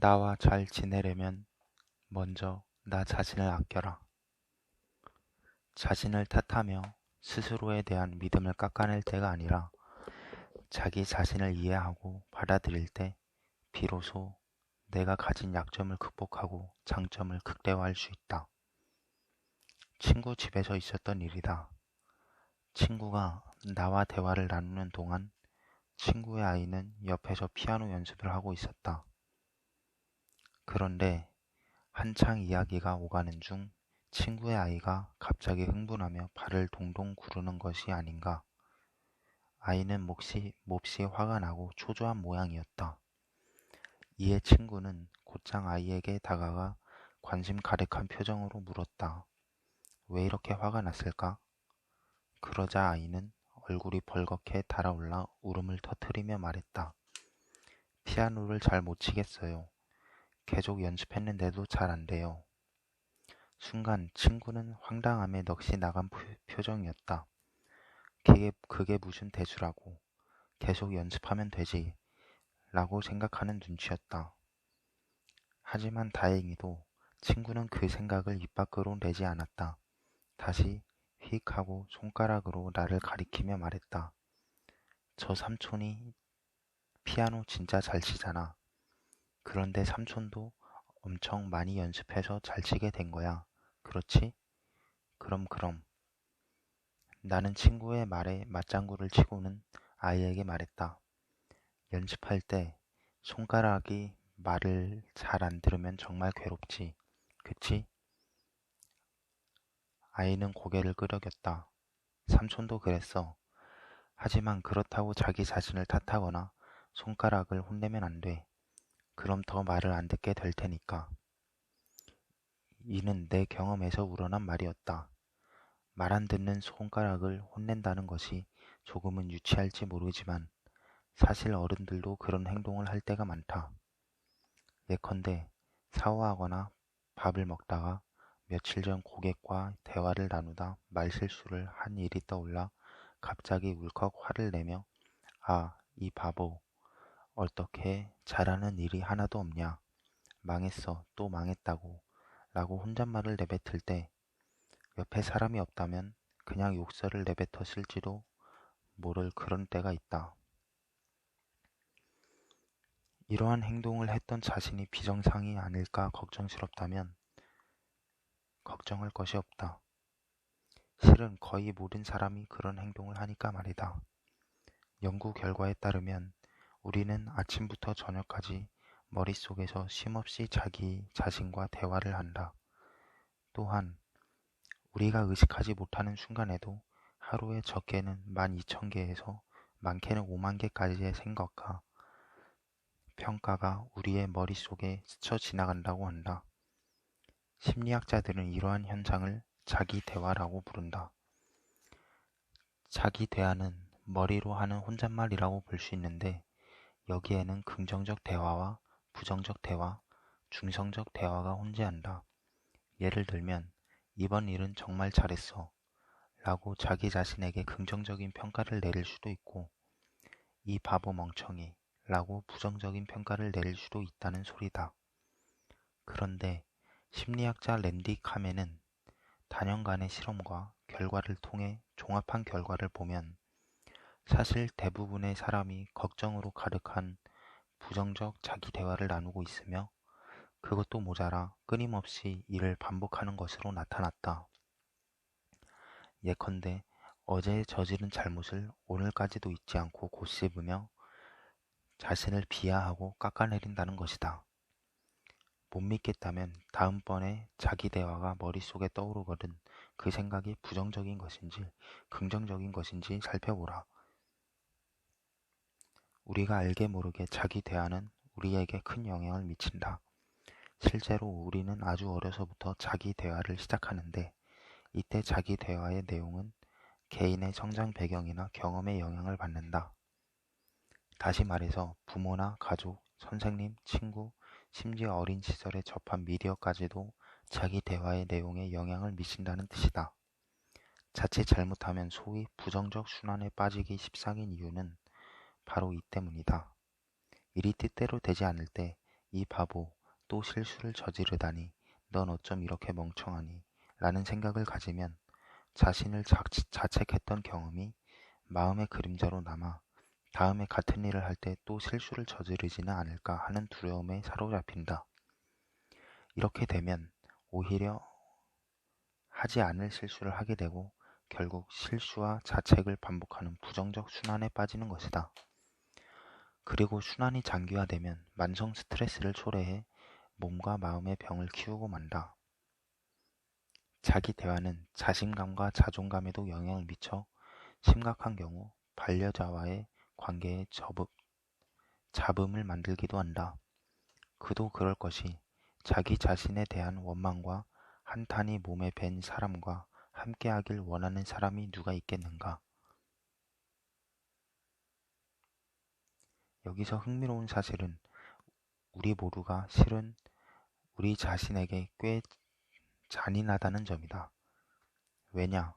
나와 잘 지내려면 먼저 나 자신을 아껴라. 자신을 탓하며 스스로에 대한 믿음을 깎아낼 때가 아니라 자기 자신을 이해하고 받아들일 때 비로소 내가 가진 약점을 극복하고 장점을 극대화할 수 있다. 친구 집에서 있었던 일이다. 친구가 나와 대화를 나누는 동안 친구의 아이는 옆에서 피아노 연습을 하고 있었다. 그런데 한창 이야기가 오가는 중 친구의 아이가 갑자기 흥분하며 발을 동동 구르는 것이 아닌가. 아이는 몹시 화가 나고 초조한 모양이었다. 이에 친구는 곧장 아이에게 다가가 관심 가득한 표정으로 물었다. 왜 이렇게 화가 났을까? 그러자 아이는 얼굴이 벌겋게 달아올라 울음을 터뜨리며 말했다. 피아노를 잘 못 치겠어요. 계속 연습했는데도 잘 안 돼요. 순간 친구는 황당함에 넋이 나간 표정이었다. 그게 무슨 대수라고. 계속 연습하면 되지. 라고 생각하는 눈치였다. 하지만 다행히도 친구는 그 생각을 입 밖으로 내지 않았다. 다시 휙 하고 손가락으로 나를 가리키며 말했다. 저 삼촌이 피아노 진짜 잘 치잖아. 그런데 삼촌도 엄청 많이 연습해서 잘 치게 된 거야. 그렇지? 그럼. 나는 친구의 말에 맞장구를 치고는 아이에게 말했다. 연습할 때 손가락이 말을 잘 안 들으면 정말 괴롭지. 그치? 아이는 고개를 끄덕였다. 삼촌도 그랬어. 하지만 그렇다고 자기 자신을 탓하거나 손가락을 혼내면 안 돼. 그럼 더 말을 안 듣게 될 테니까. 이는 내 경험에서 우러난 말이었다. 말 안 듣는 손가락을 혼낸다는 것이 조금은 유치할지 모르지만 사실 어른들도 그런 행동을 할 때가 많다. 예컨대 샤워하거나 밥을 먹다가 며칠 전 고객과 대화를 나누다 말실수를 한 일이 떠올라 갑자기 울컥 화를 내며 아, 이 바보, 어떻게 잘하는 일이 하나도 없냐, 망했어, 또 망했다고 라고 혼잣말을 내뱉을 때 옆에 사람이 없다면 그냥 욕설을 내뱉었을지도 모를 그런 때가 있다. 이러한 행동을 했던 자신이 비정상이 아닐까 걱정스럽다면 걱정할 것이 없다. 실은 거의 모든 사람이 그런 행동을 하니까 말이다. 연구 결과에 따르면 우리는 아침부터 저녁까지 머릿속에서 쉼없이 자기 자신과 대화를 한다. 또한 우리가 의식하지 못하는 순간에도 하루에 적게는 12,000개에서 많게는 5만 개까지의 생각과 평가가 우리의 머릿속에 스쳐 지나간다고 한다. 심리학자들은 이러한 현상을 자기 대화라고 부른다. 자기 대화는 머리로 하는 혼잣말이라고 볼 수 있는데 여기에는 긍정적 대화와 부정적 대화, 중성적 대화가 혼재한다. 예를 들면 이번 일은 정말 잘했어 라고 자기 자신에게 긍정적인 평가를 내릴 수도 있고 이 바보 멍청이 라고 부정적인 평가를 내릴 수도 있다는 소리다. 그런데 심리학자 랜디 카멘은 다년간의 실험과 결과를 통해 종합한 결과를 보면 사실 대부분의 사람이 걱정으로 가득한 부정적 자기 대화를 나누고 있으며 그것도 모자라 끊임없이 이를 반복하는 것으로 나타났다. 예컨대 어제 저지른 잘못을 오늘까지도 잊지 않고 곱씹으며 자신을 비하하고 깎아내린다는 것이다. 못 믿겠다면 다음번에 자기 대화가 머릿속에 떠오르거든 그 생각이 부정적인 것인지 긍정적인 것인지 살펴보라. 우리가 알게 모르게 자기 대화는 우리에게 큰 영향을 미친다. 실제로 우리는 아주 어려서부터 자기 대화를 시작하는데 이때 자기 대화의 내용은 개인의 성장 배경이나 경험에 영향을 받는다. 다시 말해서 부모나 가족, 선생님, 친구, 심지어 어린 시절에 접한 미디어까지도 자기 대화의 내용에 영향을 미친다는 뜻이다. 자칫 잘못하면 소위 부정적 순환에 빠지기 십상인 이유는 바로 이 때문이다. 일이 뜻대로 되지 않을 때 이 바보, 또 실수를 저지르다니, 넌 어쩜 이렇게 멍청하니? 라는 생각을 가지면 자신을 자책했던 경험이 마음의 그림자로 남아 다음에 같은 일을 할 때 또 실수를 저지르지는 않을까 하는 두려움에 사로잡힌다. 이렇게 되면 오히려 하지 않을 실수를 하게 되고 결국 실수와 자책을 반복하는 부정적 순환에 빠지는 것이다. 그리고 순환이 장기화되면 만성 스트레스를 초래해 몸과 마음의 병을 키우고 만다. 자기 대화는 자신감과 자존감에도 영향을 미쳐 심각한 경우 반려자와의 관계에 잡음을 만들기도 한다. 그도 그럴 것이 자기 자신에 대한 원망과 한탄이 몸에 밴 사람과 함께하길 원하는 사람이 누가 있겠는가? 여기서 흥미로운 사실은 우리 모두가 실은 우리 자신에게 꽤 잔인하다는 점이다. 왜냐?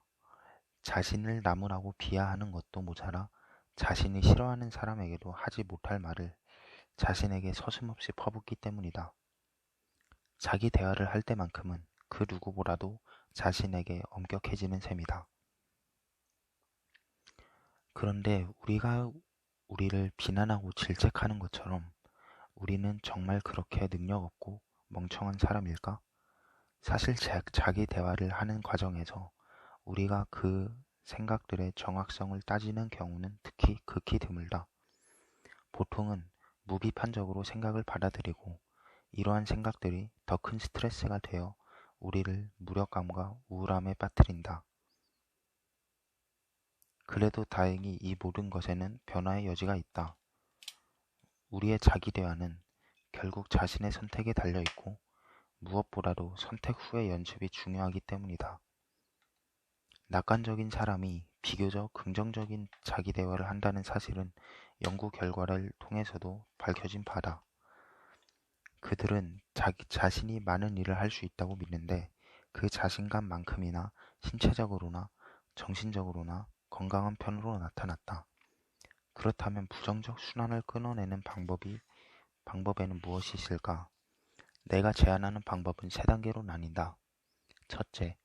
자신을 나무라고 비하하는 것도 모자라 자신이 싫어하는 사람에게도 하지 못할 말을 자신에게 서슴없이 퍼붓기 때문이다. 자기 대화를 할 때만큼은 그 누구보다도 자신에게 엄격해지는 셈이다. 그런데 우리가 우리를 비난하고 질책하는 것처럼 우리는 정말 그렇게 능력 없고 멍청한 사람일까? 사실 자기 대화를 하는 과정에서 우리가 그 생각들의 정확성을 따지는 경우는 특히 극히 드물다. 보통은 무비판적으로 생각을 받아들이고 이러한 생각들이 더 큰 스트레스가 되어 우리를 무력감과 우울함에 빠뜨린다. 그래도 다행히 이 모든 것에는 변화의 여지가 있다. 우리의 자기 대화는 결국 자신의 선택에 달려 있고 무엇보다도 선택 후의 연습이 중요하기 때문이다. 낙관적인 사람이 비교적 긍정적인 자기 대화를 한다는 사실은 연구 결과를 통해서도 밝혀진 바다. 그들은 자기 자신이 많은 일을 할 수 있다고 믿는데 그 자신감만큼이나 신체적으로나 정신적으로나 건강한 편으로 나타났다. 그렇다면 부정적 순환을 끊어내는 방법에는 무엇이 있을까? 내가 제안하는 방법은 세 단계로 나뉜다. 첫째,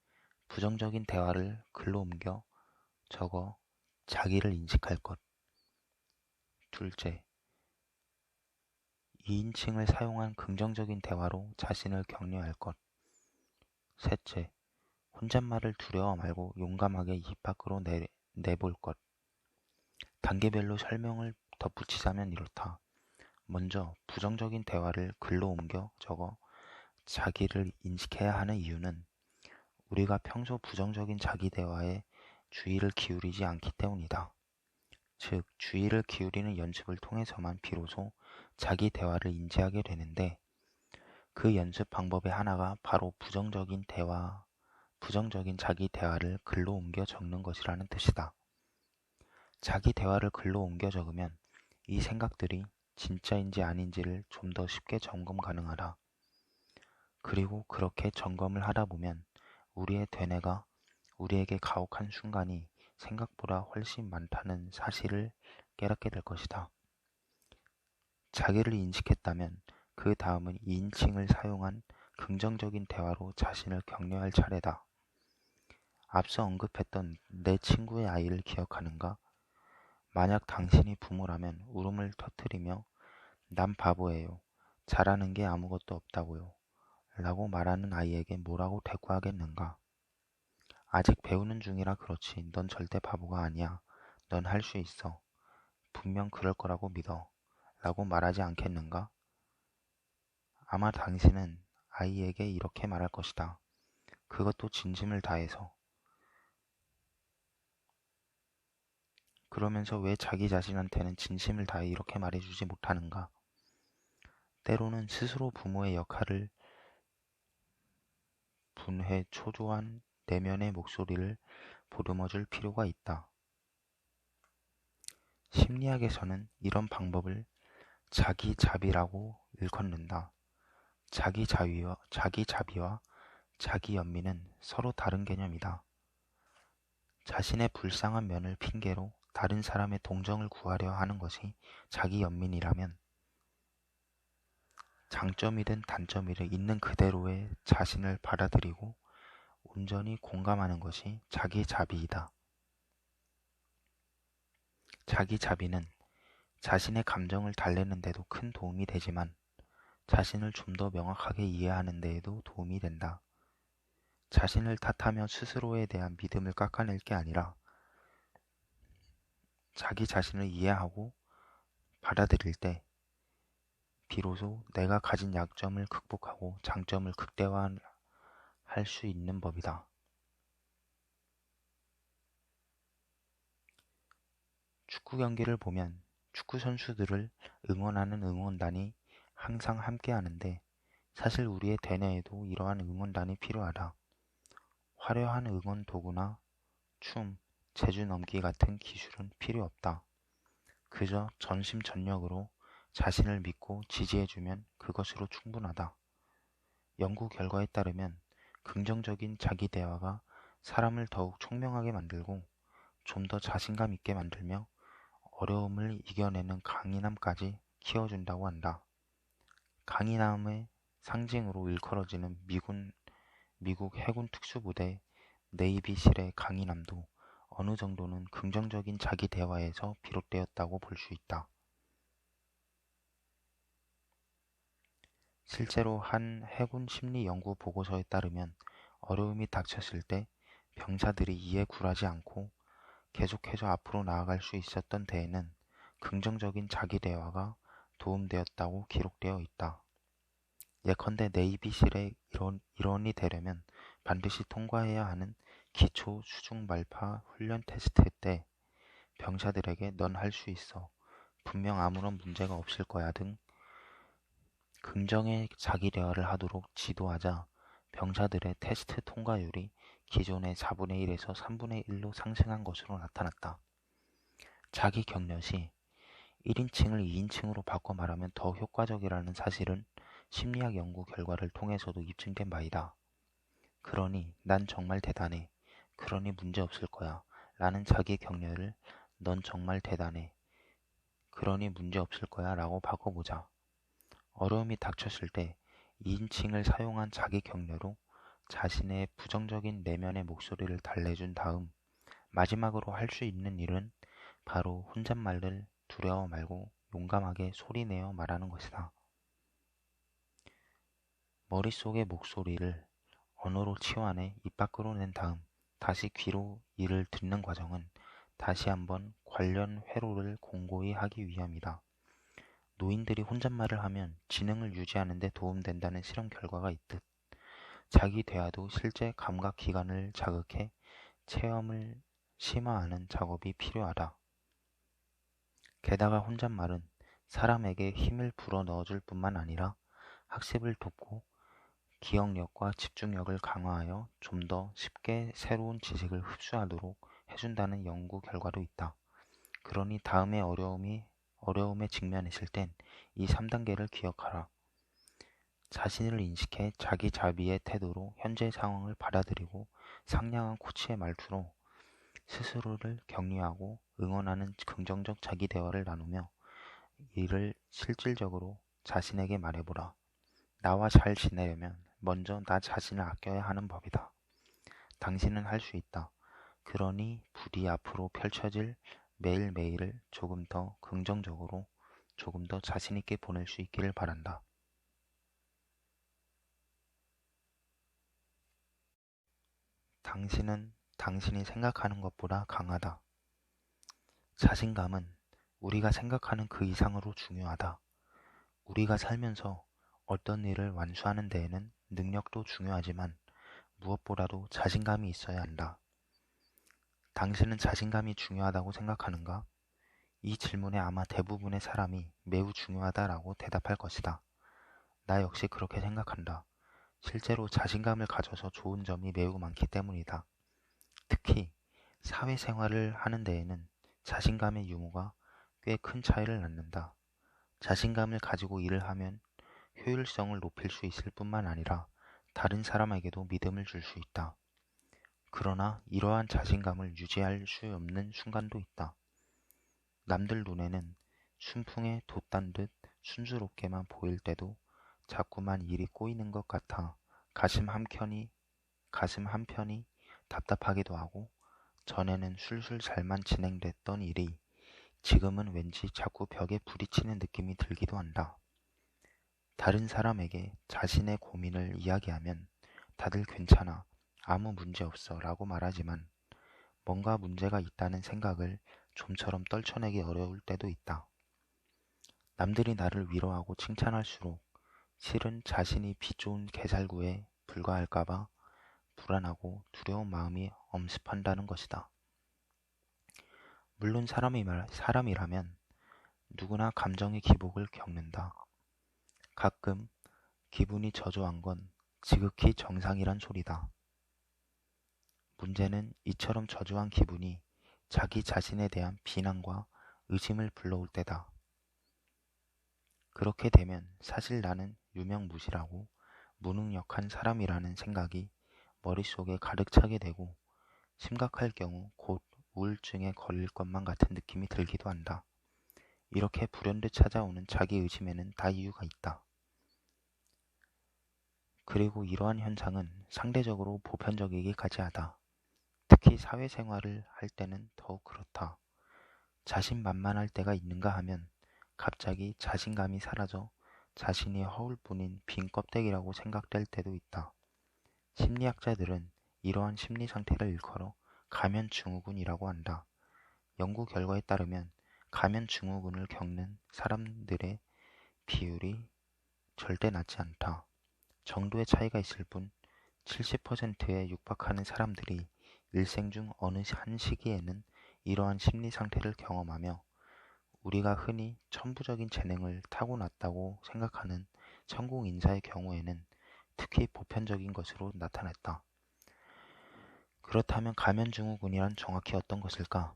부정적인 대화를 글로 옮겨 적어 자기를 인식할 것. 둘째, 2인칭을 사용한 긍정적인 대화로 자신을 격려할 것. 셋째, 혼잣말을 두려워 말고 용감하게 입 밖으로 내볼 것. 단계별로 설명을 덧붙이자면 이렇다. 먼저 부정적인 대화를 글로 옮겨 적어 자기를 인식해야 하는 이유는 우리가 평소 부정적인 자기 대화에 주의를 기울이지 않기 때문이다. 즉, 주의를 기울이는 연습을 통해서만 비로소 자기 대화를 인지하게 되는데 그 연습 방법의 하나가 바로 부정적인 자기 대화를 글로 옮겨 적는 것이라는 뜻이다. 자기 대화를 글로 옮겨 적으면 이 생각들이 진짜인지 아닌지를 좀 더 쉽게 점검 가능하다. 그리고 그렇게 점검을 하다 보면 우리의 되뇌가 우리에게 가혹한 순간이 생각보다 훨씬 많다는 사실을 깨닫게 될 것이다. 자기를 인식했다면 그 다음은 2인칭을 사용한 긍정적인 대화로 자신을 격려할 차례다. 앞서 언급했던 내 친구의 아이를 기억하는가? 만약 당신이 부모라면 울음을 터뜨리며 난 바보예요. 잘하는 게 아무것도 없다고요. 라고 말하는 아이에게 뭐라고 대꾸하겠는가? 아직 배우는 중이라 그렇지. 넌 절대 바보가 아니야. 넌 할 수 있어. 분명 그럴 거라고 믿어. 라고 말하지 않겠는가? 아마 당신은 아이에게 이렇게 말할 것이다. 그것도 진심을 다해서. 그러면서 왜 자기 자신한테는 진심을 다해 이렇게 말해주지 못하는가? 때로는 스스로 부모의 역할을 분해 초조한 내면의 목소리를 보듬어줄 필요가 있다. 심리학에서는 이런 방법을 자기자비라고 일컫는다. 자기자비와 자기연민은 서로 다른 개념이다. 자신의 불쌍한 면을 핑계로 다른 사람의 동정을 구하려 하는 것이 자기연민이라면 장점이든 단점이든 있는 그대로의 자신을 받아들이고 온전히 공감하는 것이 자기 자비이다. 자기 자비는 자신의 감정을 달래는 데도 큰 도움이 되지만 자신을 좀 더 명확하게 이해하는 데에도 도움이 된다. 자신을 탓하며 스스로에 대한 믿음을 깎아낼 게 아니라 자기 자신을 이해하고 받아들일 때 비로소 내가 가진 약점을 극복하고 장점을 극대화할 수 있는 법이다. 축구 경기를 보면 축구 선수들을 응원하는 응원단이 항상 함께 하는데 사실 우리의 대뇌에도 이러한 응원단이 필요하다. 화려한 응원 도구나 춤, 재주 넘기 같은 기술은 필요 없다. 그저 전심전력으로 자신을 믿고 지지해주면 그것으로 충분하다. 연구 결과에 따르면 긍정적인 자기 대화가 사람을 더욱 총명하게 만들고 좀 더 자신감 있게 만들며 어려움을 이겨내는 강인함까지 키워준다고 한다. 강인함의 상징으로 일컬어지는 미국 해군 특수부대 네이비실의 강인함도 어느 정도는 긍정적인 자기 대화에서 비롯되었다고 볼 수 있다. 실제로 한 해군 심리 연구 보고서에 따르면 어려움이 닥쳤을 때 병사들이 이에 굴하지 않고 계속해서 앞으로 나아갈 수 있었던 데에는 긍정적인 자기 대화가 도움되었다고 기록되어 있다. 예컨대 네이비실의 일원이 되려면 반드시 통과해야 하는 기초 수중 말파 훈련 테스트 때 병사들에게 넌 할 수 있어, 분명 아무런 문제가 없을 거야 등 긍정의 자기 대화를 하도록 지도하자 병사들의 테스트 통과율이 기존의 4분의 1에서 3분의 1로 상승한 것으로 나타났다. 자기 격려 시 1인칭을 2인칭으로 바꿔 말하면 더 효과적이라는 사실은 심리학 연구 결과를 통해서도 입증된 바이다. 그러니 난 정말 대단해. 그러니 문제 없을 거야. 라는 자기 격려를 넌 정말 대단해. 그러니 문제 없을 거야 라고 바꿔보자. 어려움이 닥쳤을 때 2인칭을 사용한 자기 격려로 자신의 부정적인 내면의 목소리를 달래준 다음 마지막으로 할 수 있는 일은 바로 혼잣말을 두려워 말고 용감하게 소리내어 말하는 것이다. 머릿속의 목소리를 언어로 치환해 입 밖으로 낸 다음 다시 귀로 이를 듣는 과정은 다시 한번 관련 회로를 공고히 하기 위함이다. 노인들이 혼잣말을 하면 지능을 유지하는 데 도움된다는 실험 결과가 있듯 자기 대화도 실제 감각 기관을 자극해 체험을 심화하는 작업이 필요하다. 게다가 혼잣말은 사람에게 힘을 불어넣어줄 뿐만 아니라 학습을 돕고 기억력과 집중력을 강화하여 좀 더 쉽게 새로운 지식을 흡수하도록 해준다는 연구 결과도 있다. 그러니 다음에 어려움에 직면했을 땐 이 3단계를 기억하라. 자신을 인식해 자기 자비의 태도로 현재 상황을 받아들이고 상냥한 코치의 말투로 스스로를 격려하고 응원하는 긍정적 자기 대화를 나누며 이를 실질적으로 자신에게 말해보라. 나와 잘 지내려면 먼저 나 자신을 아껴야 하는 법이다. 당신은 할 수 있다. 그러니 부디 앞으로 펼쳐질 매일매일을 조금 더 긍정적으로, 조금 더 자신있게 보낼 수 있기를 바란다. 당신은 당신이 생각하는 것보다 강하다. 자신감은 우리가 생각하는 그 이상으로 중요하다. 우리가 살면서 어떤 일을 완수하는 데에는 능력도 중요하지만 무엇보다도 자신감이 있어야 한다. 당신은 자신감이 중요하다고 생각하는가? 이 질문에 아마 대부분의 사람이 매우 중요하다라고 대답할 것이다. 나 역시 그렇게 생각한다. 실제로 자신감을 가져서 좋은 점이 매우 많기 때문이다. 특히 사회생활을 하는 데에는 자신감의 유무가 꽤 큰 차이를 낳는다. 자신감을 가지고 일을 하면 효율성을 높일 수 있을 뿐만 아니라 다른 사람에게도 믿음을 줄 수 있다. 그러나 이러한 자신감을 유지할 수 없는 순간도 있다. 남들 눈에는 순풍에 돛단 듯 순조롭게만 보일 때도 자꾸만 일이 꼬이는 것 같아 가슴 한편이 답답하기도 하고, 전에는 술술 잘만 진행됐던 일이 지금은 왠지 자꾸 벽에 부딪히는 느낌이 들기도 한다. 다른 사람에게 자신의 고민을 이야기하면 다들 괜찮아, 아무 문제 없어 라고 말하지만 뭔가 문제가 있다는 생각을 좀처럼 떨쳐내기 어려울 때도 있다. 남들이 나를 위로하고 칭찬할수록 실은 자신이 빚 좋은 개살구에 불과할까봐 불안하고 두려운 마음이 엄습한다는 것이다. 물론 사람이라면 누구나 감정의 기복을 겪는다. 가끔 기분이 저조한 건 지극히 정상이란 소리다. 문제는 이처럼 저조한 기분이 자기 자신에 대한 비난과 의심을 불러올 때다. 그렇게 되면 사실 나는 유명무실하고 무능력한 사람이라는 생각이 머릿속에 가득 차게 되고, 심각할 경우 곧 우울증에 걸릴 것만 같은 느낌이 들기도 한다. 이렇게 불현듯 찾아오는 자기의심에는 다 이유가 있다. 그리고 이러한 현상은 상대적으로 보편적이기까지 하다. 특히 사회생활을 할 때는 더욱 그렇다. 자신만만할 때가 있는가 하면 갑자기 자신감이 사라져 자신이 허울 뿐인 빈 껍데기라고 생각될 때도 있다. 심리학자들은 이러한 심리 상태를 일컬어 가면증후군이라고 한다. 연구 결과에 따르면 가면증후군을 겪는 사람들의 비율이 절대 낮지 않다. 정도의 차이가 있을 뿐 70%에 육박하는 사람들이 일생 중 어느 한 시기에는 이러한 심리 상태를 경험하며, 우리가 흔히 천부적인 재능을 타고났다고 생각하는 성공 인사의 경우에는 특히 보편적인 것으로 나타났다. 그렇다면 가면증후군이란 정확히 어떤 것일까?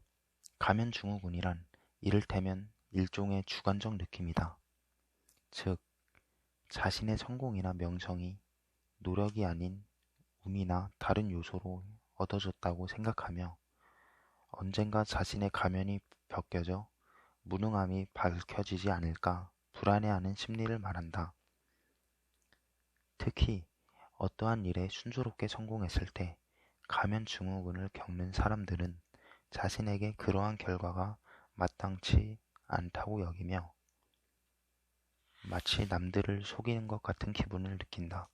가면증후군이란 이를테면 일종의 주관적 느낌이다. 즉, 자신의 성공이나 명성이 노력이 아닌 운이나 다른 요소로 얻어졌다고 생각하며 언젠가 자신의 가면이 벗겨져 무능함이 밝혀지지 않을까 불안해하는 심리를 말한다. 특히 어떠한 일에 순조롭게 성공했을 때 가면 증후군을 겪는 사람들은 자신에게 그러한 결과가 마땅치 않다고 여기며 마치 남들을 속이는 것 같은 기분을 느낀다.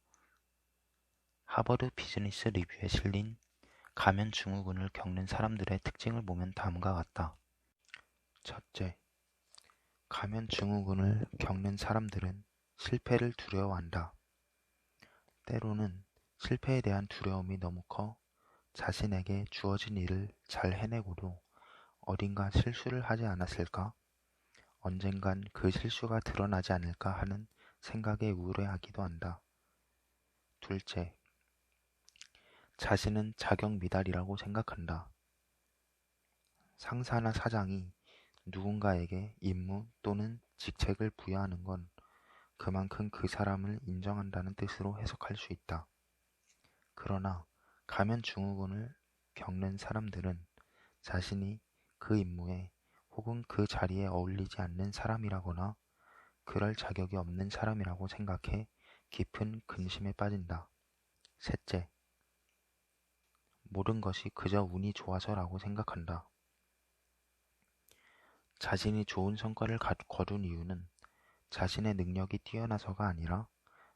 하버드 비즈니스 리뷰에 실린 가면 증후군을 겪는 사람들의 특징을 보면 다음과 같다. 첫째, 가면 증후군을 겪는 사람들은 실패를 두려워한다. 때로는 실패에 대한 두려움이 너무 커 자신에게 주어진 일을 잘 해내고도 어딘가 실수를 하지 않았을까? 언젠간 그 실수가 드러나지 않을까 하는 생각에 우려하기도 한다. 둘째, 자신은 자격 미달이라고 생각한다. 상사나 사장이 누군가에게 임무 또는 직책을 부여하는 건 그만큼 그 사람을 인정한다는 뜻으로 해석할 수 있다. 그러나 가면 증후군을 겪는 사람들은 자신이 그 임무에 혹은 그 자리에 어울리지 않는 사람이라거나 그럴 자격이 없는 사람이라고 생각해 깊은 근심에 빠진다. 셋째, 모든 것이 그저 운이 좋아서라고 생각한다. 자신이 좋은 성과를 거둔 이유는 자신의 능력이 뛰어나서가 아니라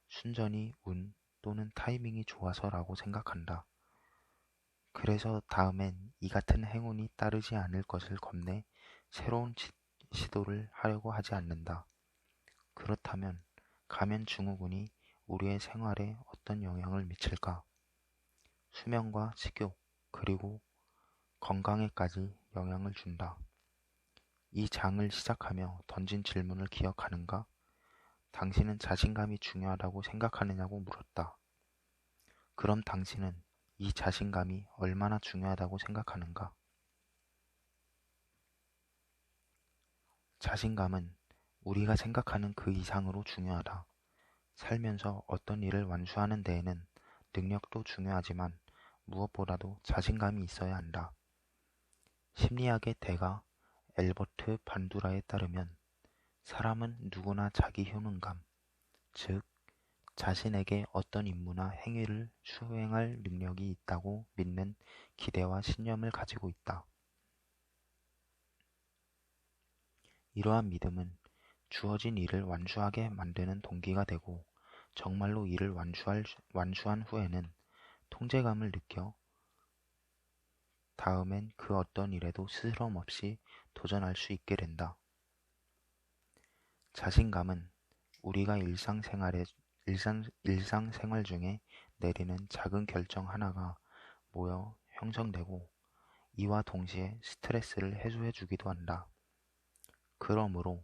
순전히 운 또는 타이밍이 좋아서라고 생각한다. 그래서 다음엔 이 같은 행운이 따르지 않을 것을 겁내 새로운 시도를 하려고 하지 않는다. 그렇다면 가면 증후군이 우리의 생활에 어떤 영향을 미칠까? 수면과 식욕, 그리고 건강에까지 영향을 준다. 이 장을 시작하며 던진 질문을 기억하는가? 당신은 자신감이 중요하다고 생각하느냐고 물었다. 그럼 당신은 이 자신감이 얼마나 중요하다고 생각하는가? 자신감은 우리가 생각하는 그 이상으로 중요하다. 살면서 어떤 일을 완수하는 데에는 능력도 중요하지만 무엇보다도 자신감이 있어야 한다. 심리학의 대가 엘버트 반두라에 따르면 사람은 누구나 자기 효능감, 즉 자신에게 어떤 임무나 행위를 수행할 능력이 있다고 믿는 기대와 신념을 가지고 있다. 이러한 믿음은 주어진 일을 완수하게 만드는 동기가 되고 정말로 일을 완수한 후에는 통제감을 느껴 다음엔 그 어떤 일에도 스스럼 없이 도전할 수 있게 된다. 자신감은 우리가 일상생활 중에 내리는 작은 결정 하나가 모여 형성되고 이와 동시에 스트레스를 해소해 주기도 한다. 그러므로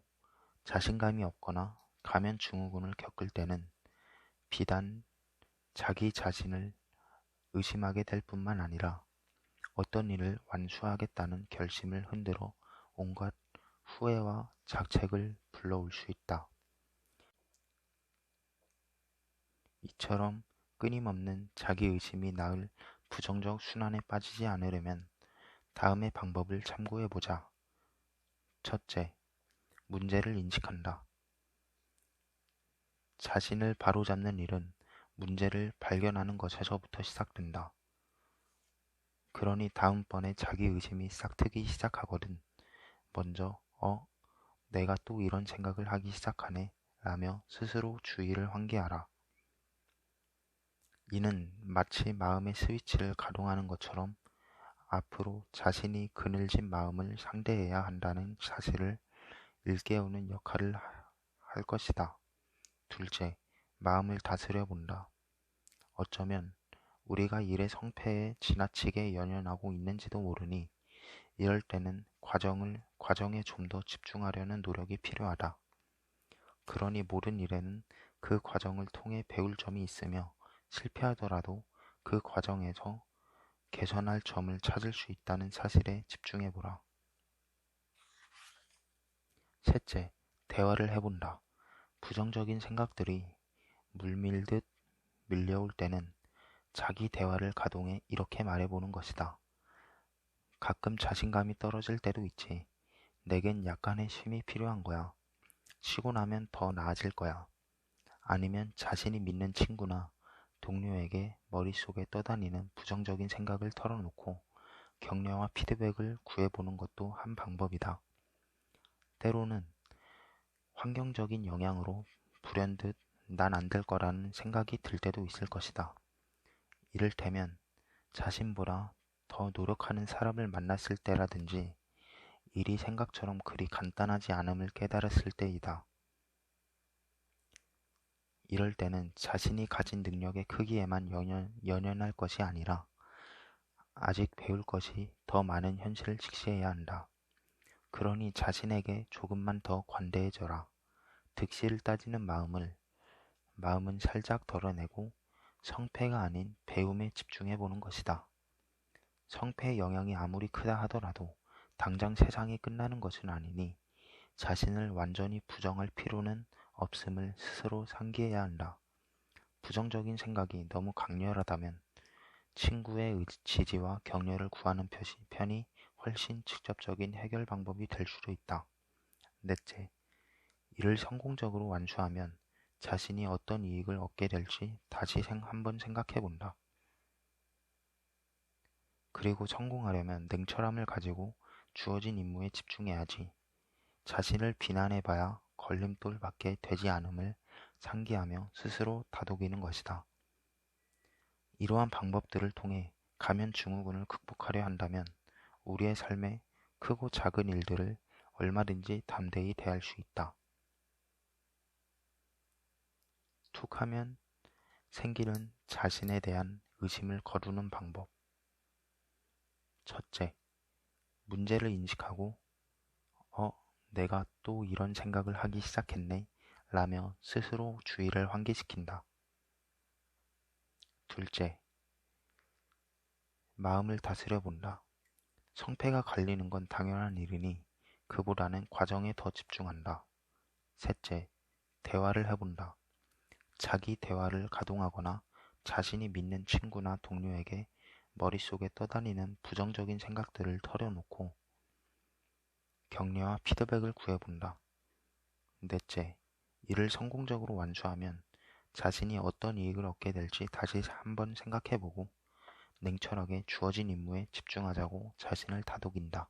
자신감이 없거나 가면 증후군을 겪을 때는 비단 자기 자신을 의심하게 될 뿐만 아니라 어떤 일을 완수하겠다는 결심을 흔들어 온갖 후회와 자책을 불러올 수 있다. 이처럼 끊임없는 자기의심이 낳을 부정적 순환에 빠지지 않으려면 다음의 방법을 참고해보자. 첫째, 문제를 인식한다. 자신을 바로잡는 일은 문제를 발견하는 것에서부터 시작된다. 그러니 다음번에 자기의심이 싹트기 시작하거든 먼저 내가 또 이런 생각을 하기 시작하네 라며 스스로 주의를 환기하라. 이는 마치 마음의 스위치를 가동하는 것처럼 앞으로 자신이 그늘진 마음을 상대해야 한다는 사실을 일깨우는 역할을 할 것이다. 둘째, 마음을 다스려 본다. 어쩌면 우리가 일의 성패에 지나치게 연연하고 있는지도 모르니 이럴 때는 과정에 좀 더 집중하려는 노력이 필요하다. 그러니 모든 일에는 그 과정을 통해 배울 점이 있으며 실패하더라도 그 과정에서 개선할 점을 찾을 수 있다는 사실에 집중해보라. 셋째, 대화를 해본다. 부정적인 생각들이 물밀듯 밀려올 때는 자기 대화를 가동해 이렇게 말해보는 것이다. 가끔 자신감이 떨어질 때도 있지. 내겐 약간의 쉼이 필요한 거야. 쉬고 나면 더 나아질 거야. 아니면 자신이 믿는 친구나 동료에게 머릿속에 떠다니는 부정적인 생각을 털어놓고 격려와 피드백을 구해보는 것도 한 방법이다. 때로는 환경적인 영향으로 불현듯 난 안 될 거라는 생각이 들 때도 있을 것이다. 이를테면 자신보다 더 노력하는 사람을 만났을 때라든지 일이 생각처럼 그리 간단하지 않음을 깨달았을 때이다. 이럴 때는 자신이 가진 능력의 크기에만 연연할 것이 아니라 아직 배울 것이 더 많은 현실을 직시해야 한다. 그러니 자신에게 조금만 더 관대해져라. 득실을 따지는 마음은 살짝 덜어내고 성패가 아닌 배움에 집중해보는 것이다. 성패의 영향이 아무리 크다 하더라도 당장 세상이 끝나는 것은 아니니 자신을 완전히 부정할 필요는 없음을 스스로 상기해야 한다. 부정적인 생각이 너무 강렬하다면 친구의 지지와 격려를 구하는 편이 훨씬 직접적인 해결 방법이 될 수도 있다. 넷째, 일을 성공적으로 완수하면 자신이 어떤 이익을 얻게 될지 다시 한번 생각해 본다. 그리고 성공하려면 냉철함을 가지고 주어진 임무에 집중해야지. 자신을 비난해봐야 걸림돌밖에 되지 않음을 상기하며 스스로 다독이는 것이다. 이러한 방법들을 통해 가면 증후군을 극복하려 한다면 우리의 삶에 크고 작은 일들을 얼마든지 담대히 대할 수 있다. 툭 하면 생기는 자신에 대한 의심을 거두는 방법. 첫째, 문제를 인식하고 어, 내가 또 이런 생각을 하기 시작했네 라며 스스로 주의를 환기시킨다. 둘째, 마음을 다스려 본다. 성패가 갈리는 건 당연한 일이니 그보다는 과정에 더 집중한다. 셋째, 대화를 해본다. 자기 대화를 가동하거나 자신이 믿는 친구나 동료에게 머릿속에 떠다니는 부정적인 생각들을 털어놓고 격려와 피드백을 구해본다. 넷째, 일을 성공적으로 완수하면 자신이 어떤 이익을 얻게 될지 다시 한번 생각해보고 냉철하게 주어진 임무에 집중하자고 자신을 다독인다.